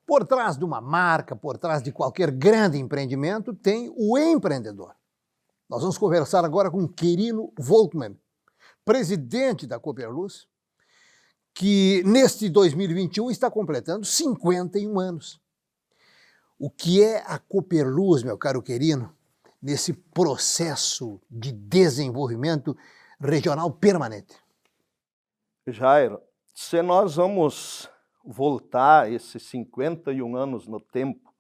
Por trás de uma marca, por trás de qualquer grande empreendimento, tem o empreendedor. Nós vamos conversar agora com Quirino Volkmann, presidente da Cooperluz, que neste 2021 está completando 51 anos. O que é a Cooperluz, meu caro Quirino, nesse processo de desenvolvimento regional permanente? Jairo, se nós vamos voltar esses 51 anos no tempo,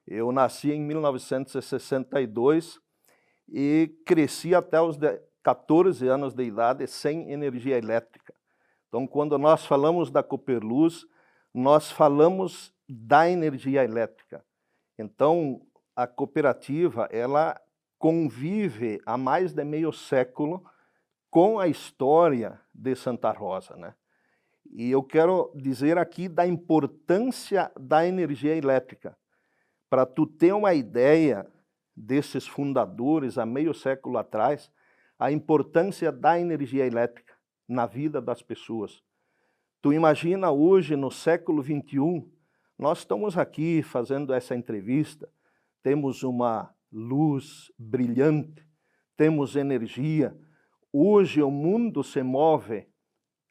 eu nasci em 1962 e cresci até os 14 anos de idade sem energia elétrica. Então, quando nós falamos da Cooperluz, nós falamos da energia elétrica. Então, a cooperativa, ela convive há mais de meio século com a história de Santa Rosa, né? E eu quero dizer aqui da importância da energia elétrica. Para tu ter uma ideia desses fundadores há meio século atrás, a importância da energia elétrica na vida das pessoas. Tu imagina hoje, no século XXI, nós estamos aqui fazendo essa entrevista, temos uma luz brilhante, temos energia. Hoje o mundo se move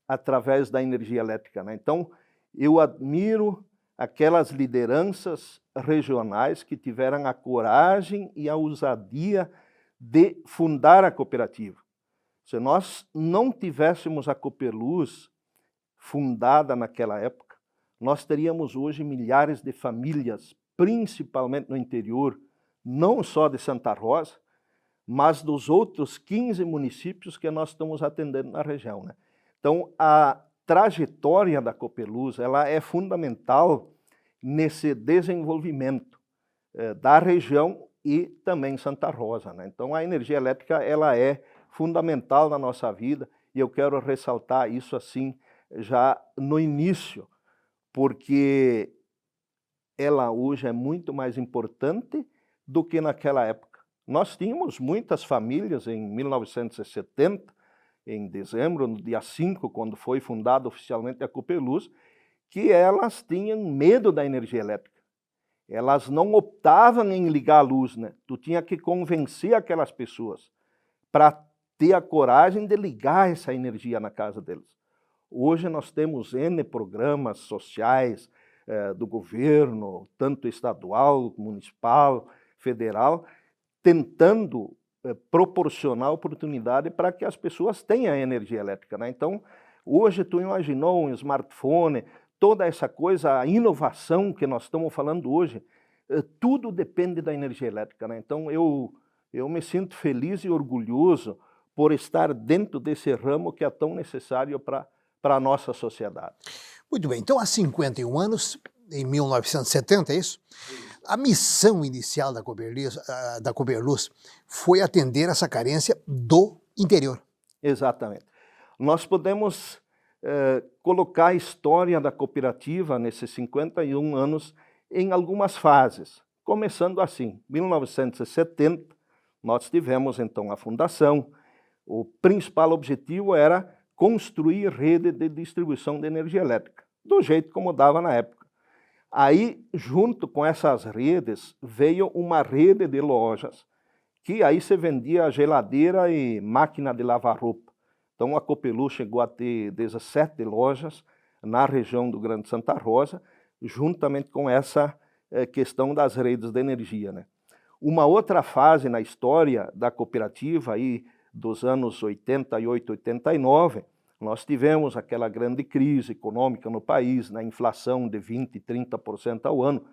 através da energia elétrica, né? Então, eu admiro aquelas lideranças regionais que tiveram a coragem e a ousadia de fundar a cooperativa. Se nós não tivéssemos a Cooperluz fundada naquela época, nós teríamos hoje milhares de famílias, principalmente no interior, não só de Santa Rosa, mas dos outros 15 municípios que nós estamos atendendo na região, né? Então, a trajetória da Cooperluz, ela é fundamental nesse desenvolvimento da região e também Santa Rosa, né? Então, a energia elétrica, ela é fundamental na nossa vida e eu quero ressaltar isso assim já no início, porque ela hoje é muito mais importante do que naquela época. Nós tínhamos muitas famílias em 1970, em dezembro, no dia 5, quando foi fundada oficialmente a Cooperluz, que elas tinham medo da energia elétrica. Elas não optavam em ligar a luz, né? Tu tinha que convencer aquelas pessoas para ter a coragem de ligar essa energia na casa deles. Hoje nós temos N programas sociais do governo, tanto estadual, municipal, federal, tentando proporcionar oportunidade para que as pessoas tenham energia elétrica, né? Então, hoje tu imaginou um smartphone, toda essa coisa, a inovação que nós estamos falando hoje, tudo depende da energia elétrica, né? Então, eu me sinto feliz e orgulhoso por estar dentro desse ramo que é tão necessário para a nossa sociedade. Muito bem, então há 51 anos, em 1970, é isso? A missão inicial da Cooperluz foi atender essa carência do interior. Exatamente. Nós podemos colocar a história da cooperativa nesses 51 anos em algumas fases. Começando assim, 1970, nós tivemos então a fundação. O principal objetivo era construir rede de distribuição de energia elétrica, do jeito como dava na época. Aí, junto com essas redes, veio uma rede de lojas, que aí se vendia geladeira e máquina de lavar roupa. Então, a Cooperluz chegou a ter 17 lojas na região do Grande Santa Rosa, juntamente com essa questão das redes de energia, né? Uma outra fase na história da cooperativa, aí, dos anos 88, 89, nós tivemos aquela grande crise econômica no país, na inflação de 20%, 30% ao ano.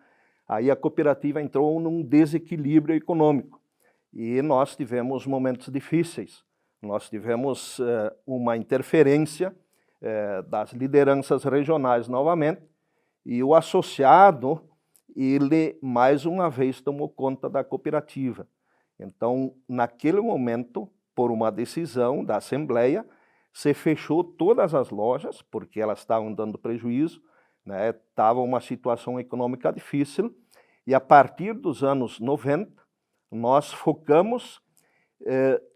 Aí a cooperativa entrou num desequilíbrio econômico e nós tivemos momentos difíceis. Nós tivemos uma interferência das lideranças regionais novamente e o associado, ele mais uma vez tomou conta da cooperativa. Então, naquele momento, por uma decisão da Assembleia, se fechou todas as lojas, porque elas estavam dando prejuízo, né? Estava uma situação econômica difícil, e a partir dos anos 90, nós focamos,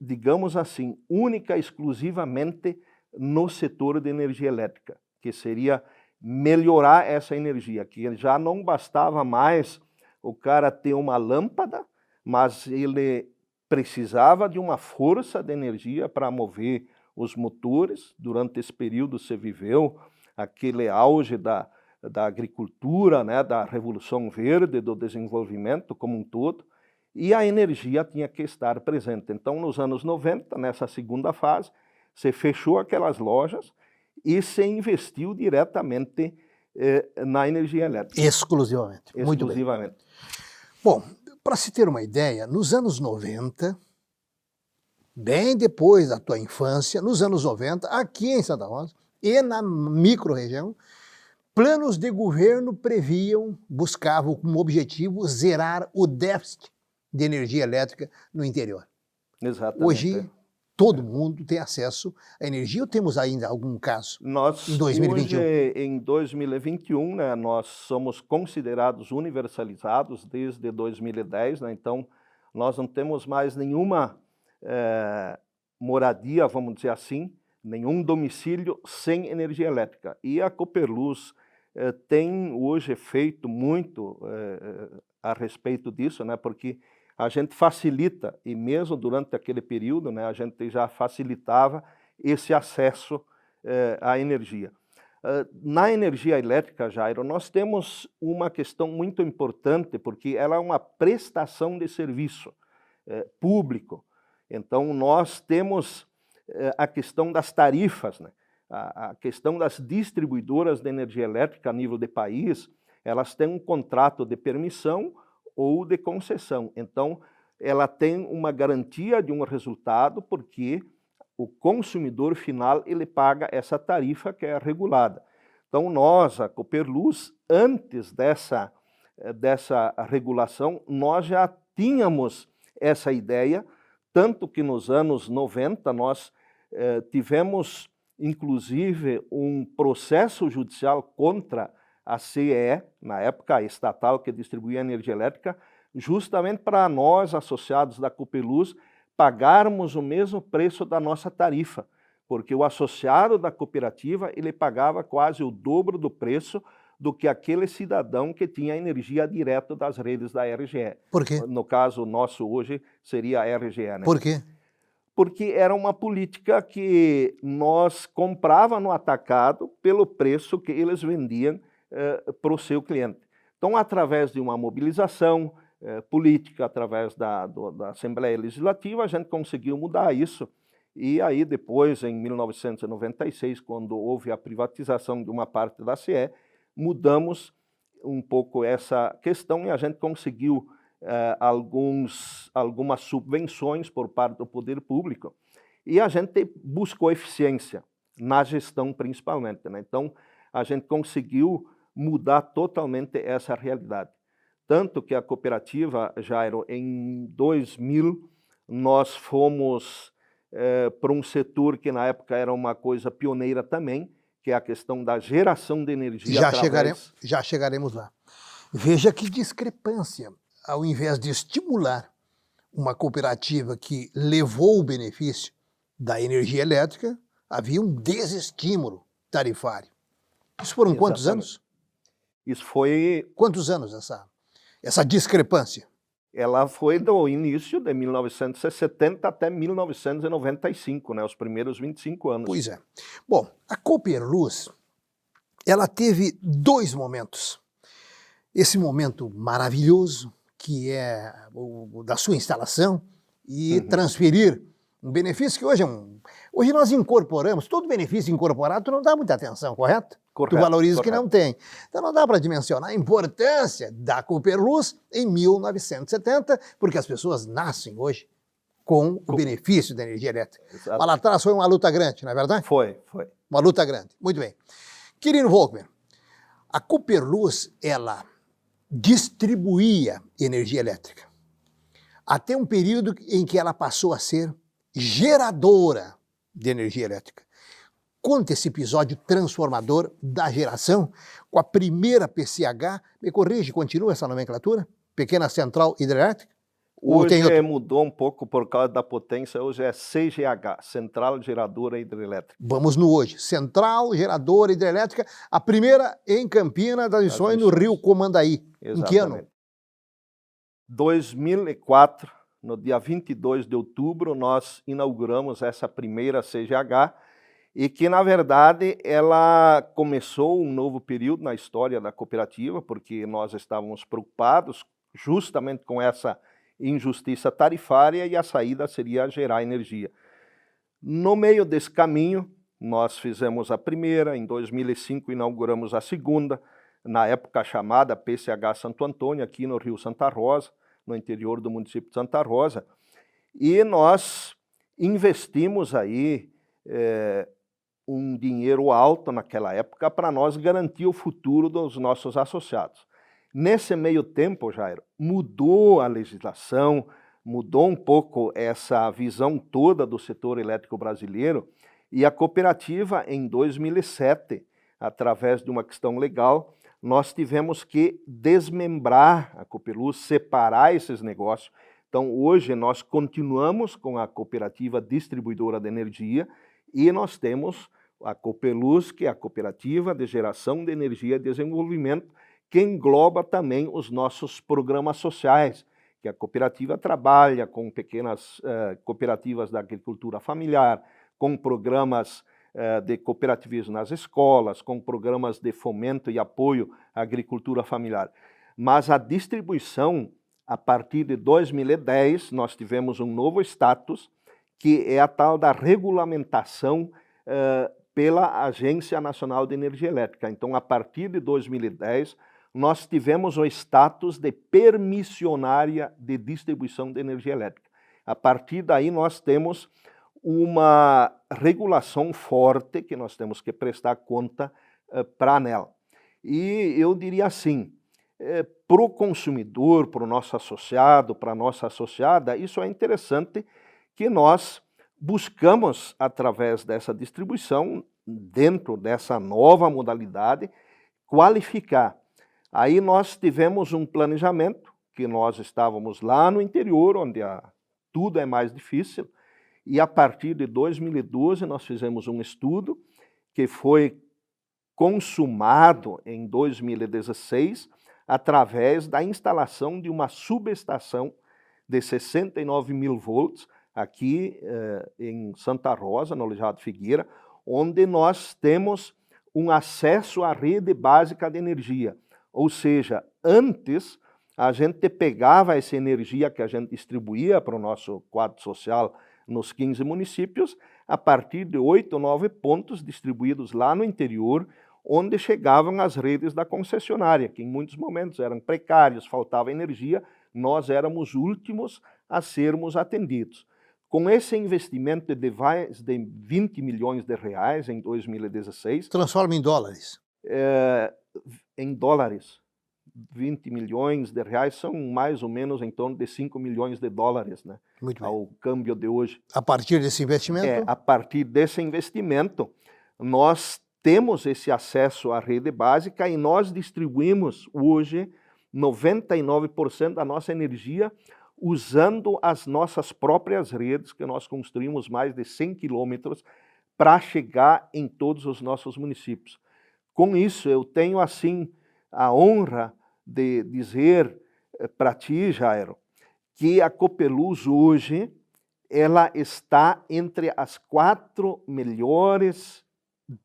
digamos assim, única e exclusivamente no setor de energia elétrica, que seria melhorar essa energia, que já não bastava mais o cara ter uma lâmpada, mas ele precisava de uma força de energia para mover os motores. Durante esse período se viveu aquele auge da agricultura, né, da Revolução Verde, do desenvolvimento como um todo, e a energia tinha que estar presente. Então, nos anos 90, nessa segunda fase, se fechou aquelas lojas e se investiu diretamente na energia elétrica. Exclusivamente. Muito bem. Exclusivamente. Bom, para se ter uma ideia, nos anos 90, bem depois da tua infância, nos anos 90, aqui em Santa Rosa e na microrregião, planos de governo buscavam como objetivo zerar o déficit de energia elétrica no interior. Exatamente. Hoje, todo mundo tem acesso à energia, ou temos ainda algum caso em 2021? Hoje, em 2021, né, nós somos considerados universalizados desde 2010, né, então nós não temos mais nenhuma moradia, vamos dizer assim, nenhum domicílio sem energia elétrica. E a Cooperluz tem hoje feito muito a respeito disso, né, porque a gente facilita, e mesmo durante aquele período, né, a gente já facilitava esse acesso à energia. Na energia elétrica, Jairo, nós temos uma questão muito importante, porque ela é uma prestação de serviço público. Então, nós temos a questão das tarifas, né? A questão das distribuidoras de energia elétrica a nível de país, elas têm um contrato de permissão ou de concessão. Então, ela tem uma garantia de um resultado, porque o consumidor final ele paga essa tarifa que é regulada. Então, nós, a Cooperluz, antes dessa regulação, nós já tínhamos essa ideia, tanto que nos anos 90 nós tivemos, inclusive, um processo judicial contra a CEE, na época a estatal que distribuía energia elétrica, justamente para nós, associados da Cooperluz, pagarmos o mesmo preço da nossa tarifa, porque o associado da cooperativa ele pagava quase o dobro do preço do que aquele cidadão que tinha energia direto das redes da RGE. Por quê? No caso nosso hoje seria a RGE, né? Por quê? Porque era uma política que nós comprava no atacado pelo preço que eles vendiam para o seu cliente. Então, através de uma mobilização política, através da Assembleia Legislativa, a gente conseguiu mudar isso. E aí depois, em 1996, quando houve a privatização de uma parte da CE, mudamos um pouco essa questão e a gente conseguiu algumas subvenções por parte do poder público. E a gente buscou eficiência na gestão principalmente, né? Então, a gente conseguiu mudar totalmente essa realidade. Tanto que a cooperativa, Jairo, em 2000, nós fomos para um setor que na época era uma coisa pioneira também, que é a questão da geração de energia. Já chegaremos lá. Veja que discrepância. Ao invés de estimular uma cooperativa que levou o benefício da energia elétrica, havia um desestímulo tarifário. Isso foram quantos anos? Isso foi... Quantos anos essa discrepância? Ela foi do início de 1970 até 1995, né? Os primeiros 25 anos. Pois é. Bom, a Cooperluz, ela teve dois momentos. Esse momento maravilhoso, que é o da sua instalação, e transferir um benefício que hoje hoje nós incorporamos, todo benefício incorporado, tu não dá muita atenção, correto? Tu valoriza o que não tem. Então não dá para dimensionar a importância da Cooperluz em 1970, porque as pessoas nascem hoje com o benefício da energia elétrica. Exato. Mas lá atrás foi uma luta grande, não é verdade? Foi. Uma luta grande. Muito bem. Querido Volkmer, a Cooperluz, ela distribuía energia elétrica até um período em que ela passou a ser geradora de energia elétrica. Conta esse episódio transformador da geração com a primeira PCH, me corrige, continua essa nomenclatura? Pequena Central Hidrelétrica? Ou tem Hoje outro? mudou um pouco por causa da potência, hoje é CGH, Central Geradora Hidrelétrica. Vamos no hoje. Central Geradora Hidrelétrica, a primeira em Campina das Missões, no Rio Comandaí. Em que ano? Exatamente. 2004, no dia 22 de outubro, nós inauguramos essa primeira CGH e que, na verdade, ela começou um novo período na história da cooperativa, porque nós estávamos preocupados justamente com essa injustiça tarifária e a saída seria gerar energia. No meio desse caminho, nós fizemos a primeira, em 2005 inauguramos a segunda, na época chamada PCH Santo Antônio, aqui no Rio Santa Rosa, no interior do município de Santa Rosa, e nós investimos aí um dinheiro alto naquela época para nós garantir o futuro dos nossos associados. Nesse meio tempo, Jairo, mudou a legislação, mudou um pouco essa visão toda do setor elétrico brasileiro e a cooperativa, em 2007, através de uma questão legal, nós tivemos que desmembrar a Copeluz, separar esses negócios. Então, hoje, nós continuamos com a cooperativa distribuidora de energia e nós temos a Copeluz, que é a Cooperativa de Geração de Energia e Desenvolvimento, que engloba também os nossos programas sociais, que a cooperativa trabalha com pequenas cooperativas da agricultura familiar, com programas de cooperativismo nas escolas, com programas de fomento e apoio à agricultura familiar. Mas a distribuição, a partir de 2010, nós tivemos um novo status, que é a tal da regulamentação pela Agência Nacional de Energia Elétrica. Então, a partir de 2010, nós tivemos o status de permissionária de distribuição de energia elétrica. A partir daí, nós temos uma regulação forte que nós temos que prestar conta para a ANEEL. E eu diria assim, para o consumidor, para o nosso associado, para a nossa associada, isso é interessante que nós buscamos, através dessa distribuição, dentro dessa nova modalidade, qualificar. Aí nós tivemos um planejamento, que nós estávamos lá no interior, onde tudo é mais difícil, e a partir de 2012 nós fizemos um estudo que foi consumado em 2016 através da instalação de uma subestação de 69 mil volts aqui em Santa Rosa, no Aleijado Figueira, onde nós temos um acesso à rede básica de energia. Ou seja, antes a gente pegava essa energia que a gente distribuía para o nosso quadro social nos 15 municípios, a partir de 8 ou 9 pontos distribuídos lá no interior, onde chegavam as redes da concessionária, que em muitos momentos eram precários, faltava energia, nós éramos últimos a sermos atendidos. Com esse investimento de mais de 20 milhões de reais em 2016... Transforma em dólares. Em dólares, 20 milhões de reais são mais ou menos em torno de 5 milhões de dólares, né? Muito bem. Ao câmbio de hoje. A partir desse investimento? A partir desse investimento, nós temos esse acesso à rede básica e nós distribuímos hoje 99% da nossa energia usando as nossas próprias redes, que nós construímos mais de 100 quilômetros para chegar em todos os nossos municípios. Com isso, eu tenho, assim, a honra de dizer para ti, Jairo, que a Copeluz hoje, ela está entre as 4 melhores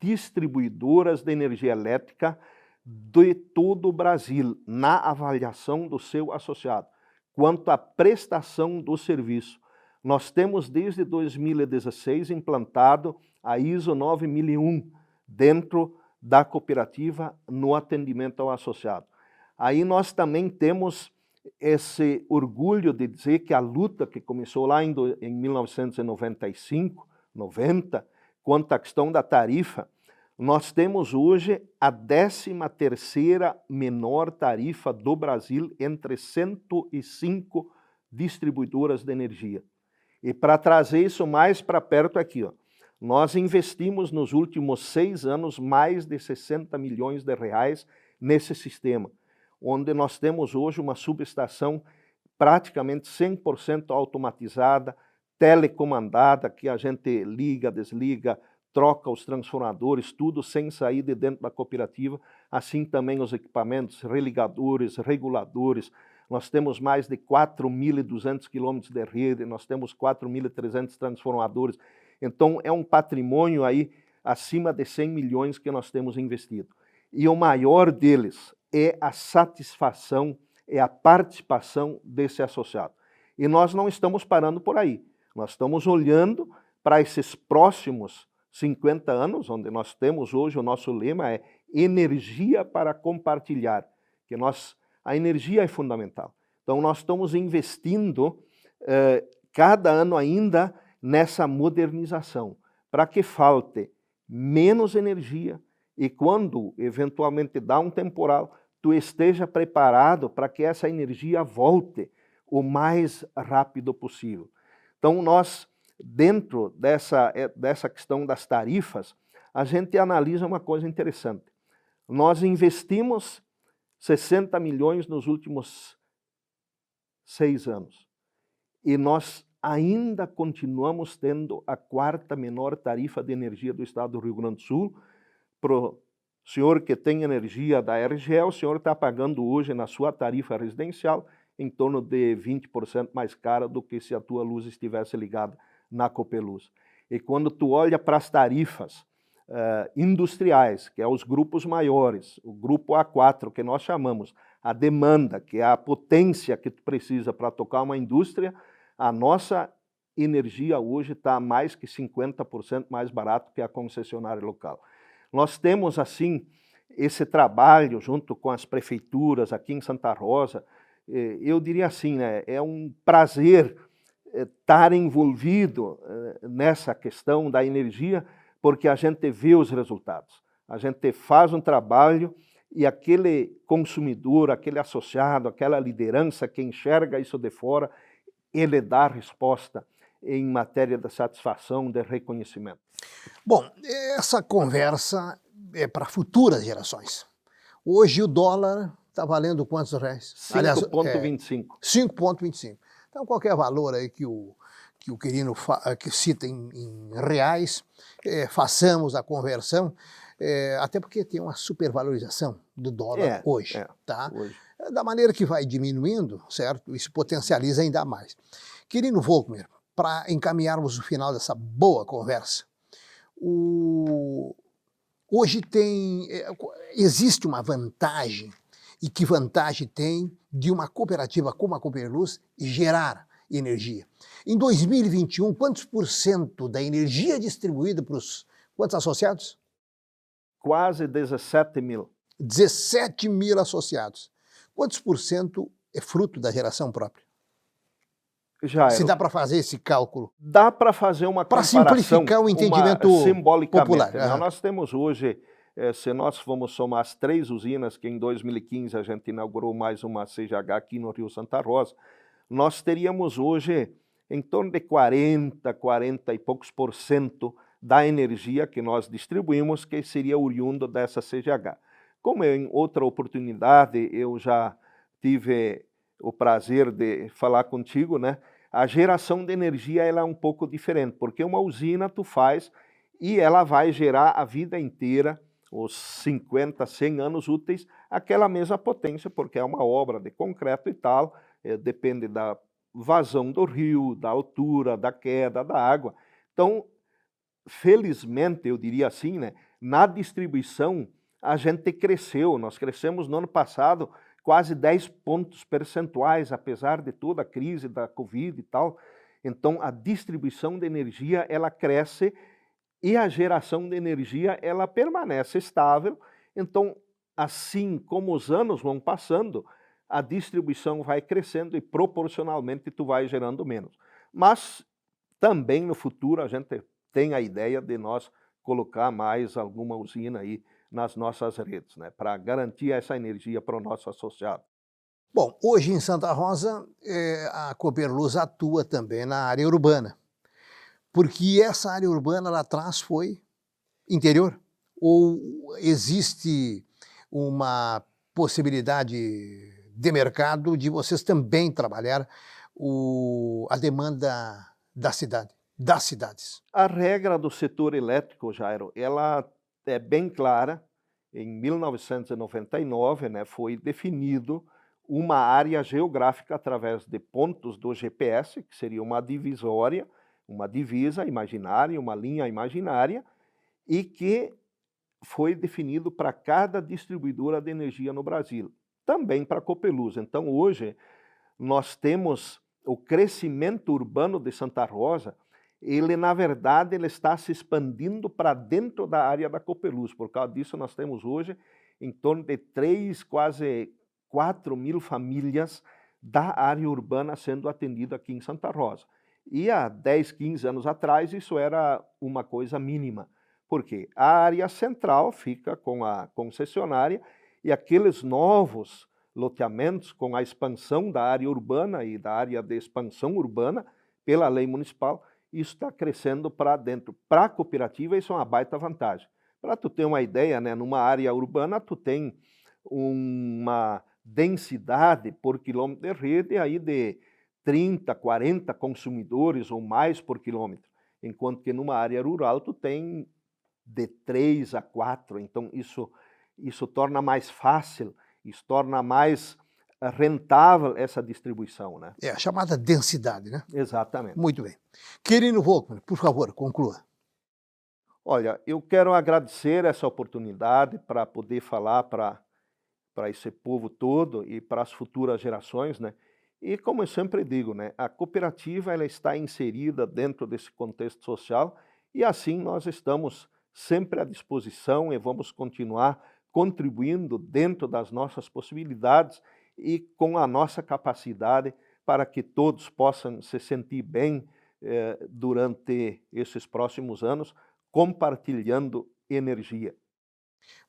distribuidoras de energia elétrica de todo o Brasil, na avaliação do seu associado. Quanto à prestação do serviço, nós temos desde 2016 implantado a ISO 9001 dentro da cooperativa no atendimento ao associado. Aí nós também temos esse orgulho de dizer que a luta que começou lá em 1995, 90, quanto à questão da tarifa, nós temos hoje a 13ª menor tarifa do Brasil entre 105 distribuidoras de energia. E para trazer isso mais para perto aqui, ó, nós investimos nos últimos 6 anos mais de 60 milhões de reais nesse sistema, onde nós temos hoje uma subestação praticamente 100% automatizada, telecomandada, que a gente liga, desliga, troca os transformadores, tudo sem sair de dentro da cooperativa, assim também os equipamentos, religadores, reguladores. Nós temos mais de 4.200 quilômetros de rede, nós temos 4.300 transformadores. Então, é um patrimônio aí acima de 100 milhões que nós temos investido. E o maior deles é a satisfação, é a participação desse associado. E nós não estamos parando por aí. Nós estamos olhando para esses próximos 50 anos, onde nós temos hoje, o nosso lema é energia para compartilhar, que a energia é fundamental. Então, nós estamos investindo cada ano ainda nessa modernização, para que falte menos energia e quando eventualmente dá um temporal, tu esteja preparado para que essa energia volte o mais rápido possível. Então, nós, dentro dessa questão das tarifas, a gente analisa uma coisa interessante. Nós investimos 60 milhões nos últimos 6 anos. E nós ainda continuamos tendo a 4ª menor tarifa de energia do estado do Rio Grande do Sul. Para o senhor que tem energia da RGE, o senhor está pagando hoje na sua tarifa residencial em torno de 20% mais cara do que se a tua luz estivesse ligada na Copeluz. E quando tu olha para as tarifas industriais, que é os grupos maiores, o grupo A4, que nós chamamos, a demanda, que é a potência que tu precisa para tocar uma indústria, a nossa energia hoje está mais que 50% mais barato que a concessionária local. Nós temos, assim, esse trabalho junto com as prefeituras aqui em Santa Rosa. Eu diria assim, né, é um prazer estar envolvido nessa questão da energia, porque a gente vê os resultados. A gente faz um trabalho e aquele consumidor, aquele associado, aquela liderança que enxerga isso de fora, ele dá resposta em matéria de satisfação, de reconhecimento. Bom, essa conversa é para futuras gerações. Hoje o dólar está valendo quantos reais? 5,25. 5,25. Então, qualquer valor aí que o Quirino que cita em reais, façamos a conversão, até porque tem uma supervalorização do dólar hoje. Tá? Hoje. Da maneira que vai diminuindo, certo? Isso potencializa ainda mais. Quirino Volkmer, para encaminharmos o final dessa boa conversa, hoje existe uma vantagem, e que vantagem tem de uma cooperativa como a Cooperluz gerar energia. Em 2021, quantos por cento da energia distribuída para quantos associados? Quase 17 mil. 17 mil associados. Quantos por cento é fruto da geração própria? Se dá para fazer esse cálculo? Dá para fazer uma comparação. Para simplificar o entendimento popular. Nós temos hoje, se nós vamos somar as 3 usinas, que em 2015 a gente inaugurou mais uma CGH aqui no Rio Santa Rosa, nós teríamos hoje em torno de 40 e poucos por cento da energia que nós distribuímos, que seria oriundo dessa CGH. Como em outra oportunidade eu já tive o prazer de falar contigo, né? A geração de energia ela é um pouco diferente, porque uma usina tu faz e ela vai gerar a vida inteira, os 50, 100 anos úteis, aquela mesma potência, porque é uma obra de concreto e tal, depende da vazão do rio, da altura, da queda, da água. Então, felizmente, eu diria assim, né, na distribuição, a gente cresceu. Nós crescemos no ano passado quase 10 pontos percentuais, apesar de toda a crise da Covid e tal. Então, a distribuição de energia, ela cresce e a geração de energia, ela permanece estável. Então, assim como os anos vão passando, a distribuição vai crescendo e proporcionalmente tu vai gerando menos. Mas também no futuro a gente tem a ideia de nós colocar mais alguma usina aí nas nossas redes, né, para garantir essa energia para o nosso associado. Bom, hoje em Santa Rosa, a Cooperluz atua também na área urbana, porque essa área urbana lá atrás foi interior? Ou existe uma possibilidade de mercado de vocês também trabalhar a demanda da cidade, das cidades? A regra do setor elétrico, Jairo, ela é bem clara. Em 1999, né, foi definido uma área geográfica através de pontos do GPS, que seria uma divisória, uma divisa imaginária, uma linha imaginária, e que foi definido para cada distribuidora de energia no Brasil, também para a Copeluz. Então, hoje, nós temos o crescimento urbano de Santa Rosa. Ele, na verdade, ele está se expandindo para dentro da área da Copeluz. Por causa disso, nós temos hoje em torno de 3, quase 4 mil famílias da área urbana sendo atendida aqui em Santa Rosa. E há 10, 15 anos atrás, isso era uma coisa mínima. Por quê? A área central fica com a concessionária e aqueles novos loteamentos com a expansão da área urbana e da área de expansão urbana pela lei municipal, isso está crescendo para dentro. Para a cooperativa, isso é uma baita vantagem. Para tu ter uma ideia, né, numa área urbana, tu tem uma densidade por quilômetro de rede aí de 30, 40 consumidores ou mais por quilômetro, enquanto que numa área rural tu tem de 3 a 4, então isso torna mais fácil, isso torna mais rentável essa distribuição, né? É a chamada densidade, né? Exatamente. Muito bem. Quirino Volkmann, por favor, conclua. Olha, eu quero agradecer essa oportunidade para poder falar para esse povo todo e para as futuras gerações, né? E como eu sempre digo, né, a cooperativa ela está inserida dentro desse contexto social e assim nós estamos sempre à disposição e vamos continuar contribuindo dentro das nossas possibilidades e com a nossa capacidade para que todos possam se sentir bem durante esses próximos anos, compartilhando energia.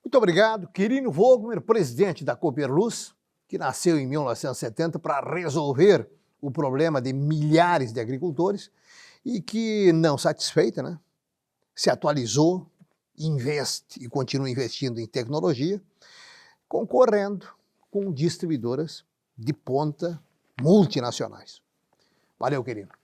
Muito obrigado, Quirino Volkmann, presidente da Cooperluz, que nasceu em 1970 para resolver o problema de milhares de agricultores e que, não satisfeita, né, se atualizou, investe e continua investindo em tecnologia, concorrendo com distribuidoras de ponta multinacionais. Valeu, querido.